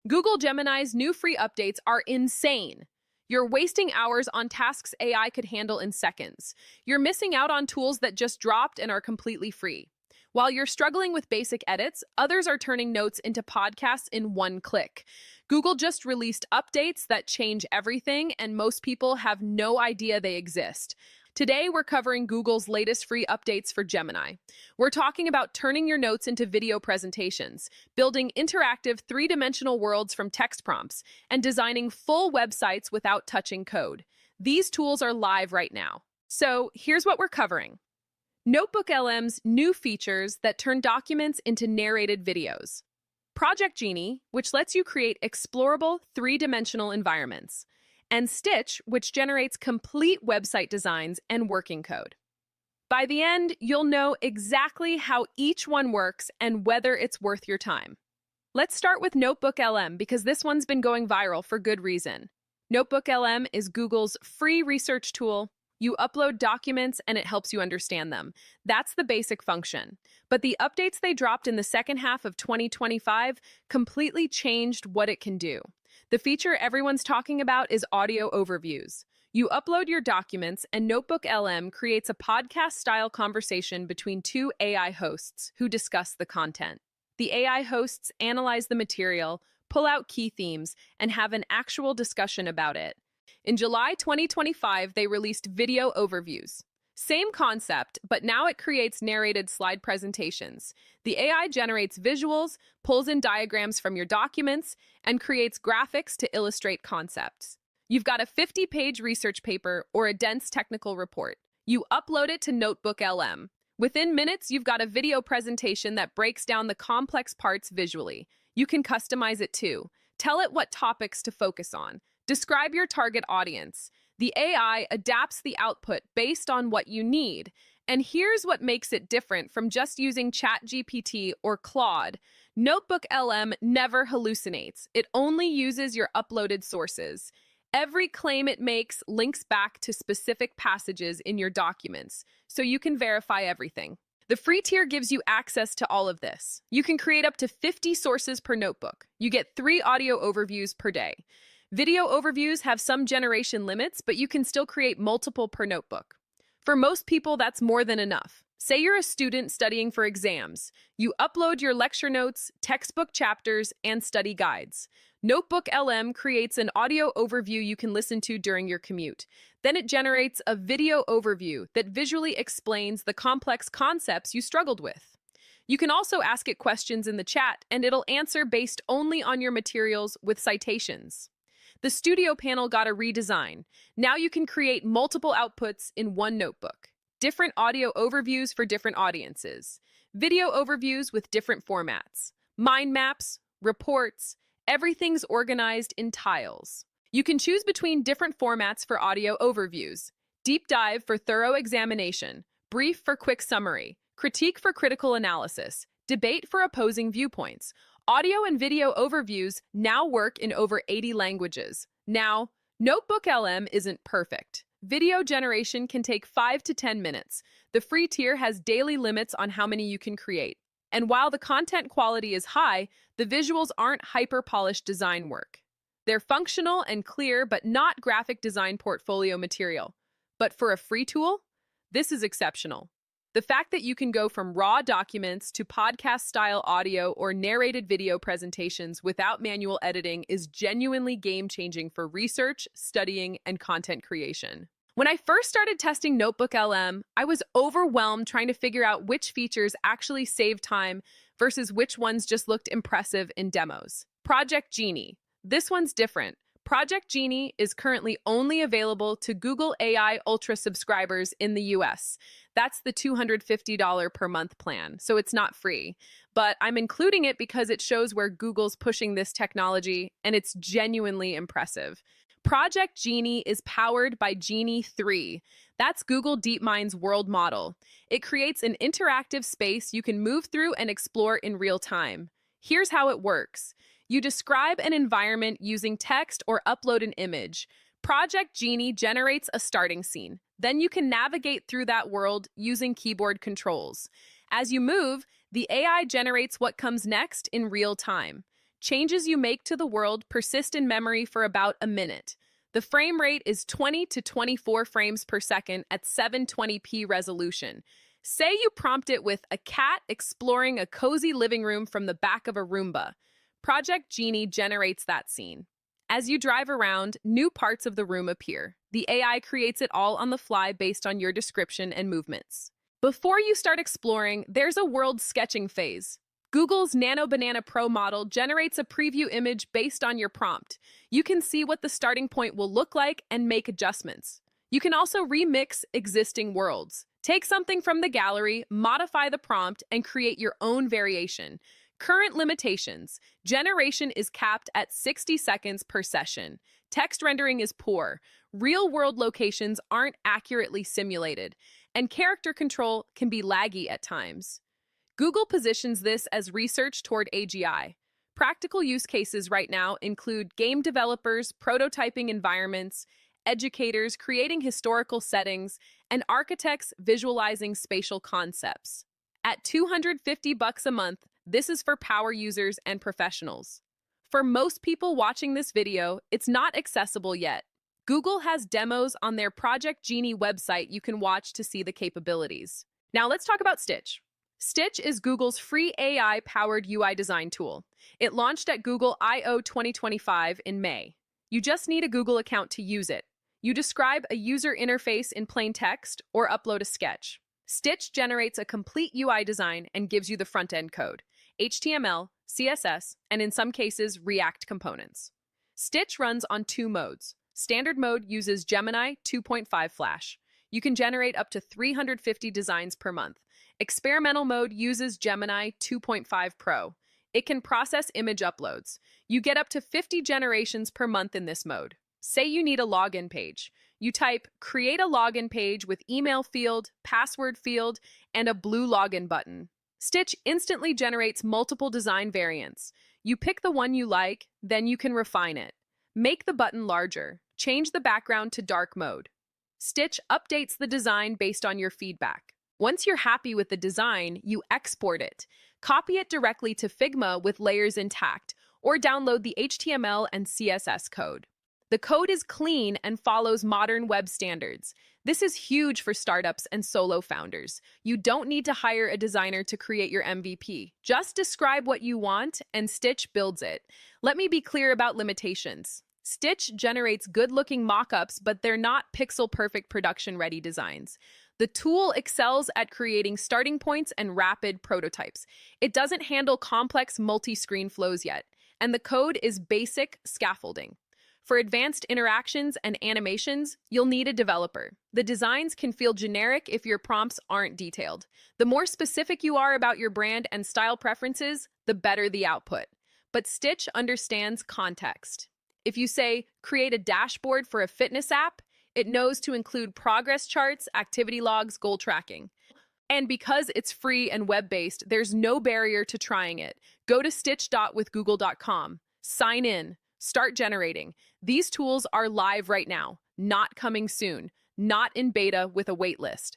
Google Gemini's new free updates are insane. You're wasting hours on tasks AI could handle in seconds. You're missing out on tools that just dropped and are completely free. While you're struggling with basic edits, others are turning notes into podcasts in one click. Google just released updates that change everything, and most people have no idea they exist. Today, we're covering Google's latest free updates for Gemini. We're talking about turning your notes into video presentations, building interactive three-dimensional worlds from text prompts, and designing full websites without touching code. These tools are live right now. So here's what we're covering. NotebookLM's new features that turn documents into narrated videos. Project Genie, which lets you create explorable three-dimensional environments. And Stitch, which generates complete website designs and working code. By the end, you'll know exactly how each one works and whether it's worth your time. Let's start with NotebookLM because this one's been going viral for good reason. NotebookLM is Google's free research tool. You upload documents and it helps you understand them. That's the basic function. But the updates they dropped in the second half of 2025 completely changed what it can do. The feature everyone's talking about is audio overviews. You upload your documents, and NotebookLM creates a podcast-style conversation between two AI hosts who discuss the content. The AI hosts analyze the material, pull out key themes, and have an actual discussion about it. In July 2025, they released video overviews. Same concept, but now it creates narrated slide presentations. The AI generates visuals, pulls in diagrams from your documents, and creates graphics to illustrate concepts. You've got a 50-page research paper or a dense technical report. You upload it to NotebookLM. Within minutes, you've got a video presentation that breaks down the complex parts visually. You can customize it too. Tell it what topics to focus on. Describe your target audience. The AI adapts the output based on what you need. And here's what makes it different from just using ChatGPT or Claude. NotebookLM never hallucinates. It only uses your uploaded sources. Every claim it makes links back to specific passages in your documents, so you can verify everything. The free tier gives you access to all of this. You can create up to 50 sources per notebook. You get 3 audio overviews per day. Video overviews have some generation limits, but you can still create multiple per notebook. For most people, that's more than enough. Say you're a student studying for exams. You upload your lecture notes, textbook chapters, and study guides. NotebookLM creates an audio overview you can listen to during your commute. Then it generates a video overview that visually explains the complex concepts you struggled with. You can also ask it questions in the chat, and it'll answer based only on your materials with citations. The Studio panel got a redesign. Now you can create multiple outputs in one notebook. Different audio overviews for different audiences. Video overviews with different formats. Mind maps, reports, everything's organized in tiles. You can choose between different formats for audio overviews. Deep dive for thorough examination. Brief for quick summary. Critique for critical analysis. Debate for opposing viewpoints. Audio and video overviews now work in over 80 languages. Now, NotebookLM isn't perfect. Video generation can take 5 to 10 minutes. The free tier has daily limits on how many you can create. And while the content quality is high, the visuals aren't hyper-polished design work. They're functional and clear, but not graphic design portfolio material. But for a free tool, this is exceptional. The fact that you can go from raw documents to podcast-style audio or narrated video presentations without manual editing is genuinely game-changing for research, studying, and content creation. When I first started testing NotebookLM, I was overwhelmed trying to figure out which features actually save time versus which ones just looked impressive in demos. Project Genie. This one's different. Project Genie is currently only available to Google AI Ultra subscribers in the US. That's the $250 per month plan, so it's not free. But I'm including it because it shows where Google's pushing this technology, and it's genuinely impressive. Project Genie is powered by Genie 3. That's Google DeepMind's world model. It creates an interactive space you can move through and explore in real time. Here's how it works. You describe an environment using text or upload an image. Project Genie generates a starting scene. Then you can navigate through that world using keyboard controls. As you move, the AI generates what comes next in real time. Changes you make to the world persist in memory for about a minute. The frame rate is 20 to 24 frames per second at 720p resolution. Say you prompt it with a cat exploring a cozy living room from the back of a Roomba. Project Genie generates that scene. As you drive around, new parts of the room appear. The AI creates it all on the fly based on your description and movements. Before you start exploring, there's a world sketching phase. Google's Nano Banana Pro model generates a preview image based on your prompt. You can see what the starting point will look like and make adjustments. You can also remix existing worlds. Take something from the gallery, modify the prompt, and create your own variation. Current limitations. Generation is capped at 60 seconds per session. Text rendering is poor. Real-world locations aren't accurately simulated. And character control can be laggy at times. Google positions this as research toward AGI. Practical use cases right now include game developers, prototyping environments, educators creating historical settings, and architects visualizing spatial concepts. At $250 a month, this is for power users and professionals. For most people watching this video, it's not accessible yet. Google has demos on their Project Genie website you can watch to see the capabilities. Now let's talk about Stitch. Stitch is Google's free AI-powered UI design tool. It launched at Google I/O 2025 in May. You just need a Google account to use it. You describe a user interface in plain text or upload a sketch. Stitch generates a complete UI design and gives you the front-end code, HTML, CSS, and in some cases, React components. Stitch runs on 2 modes. Standard mode uses Gemini 2.5 Flash. You can generate up to 350 designs per month. Experimental mode uses Gemini 2.5 Pro. It can process image uploads. You get up to 50 generations per month in this mode. Say you need a login page. You type, create a login page with email field, password field, and a blue login button. Stitch instantly generates multiple design variants. You pick the one you like, then you can refine it. Make the button larger. Change the background to dark mode. Stitch updates the design based on your feedback. Once you're happy with the design, you export it. Copy it directly to Figma with layers intact, or download the HTML and CSS code. The code is clean and follows modern web standards. This is huge for startups and solo founders. You don't need to hire a designer to create your MVP. Just describe what you want, and Stitch builds it. Let me be clear about limitations. Stitch generates good-looking mock-ups, but they're not pixel-perfect production-ready designs. The tool excels at creating starting points and rapid prototypes. It doesn't handle complex multi-screen flows yet, and the code is basic scaffolding. For advanced interactions and animations, you'll need a developer. The designs can feel generic if your prompts aren't detailed. The more specific you are about your brand and style preferences, the better the output. But Stitch understands context. If you say, create a dashboard for a fitness app, it knows to include progress charts, activity logs, goal tracking. And because it's free and web-based, there's no barrier to trying it. Go to stitch.withgoogle.com, sign in, start generating. These tools are live right now, not coming soon, not in beta with a waitlist.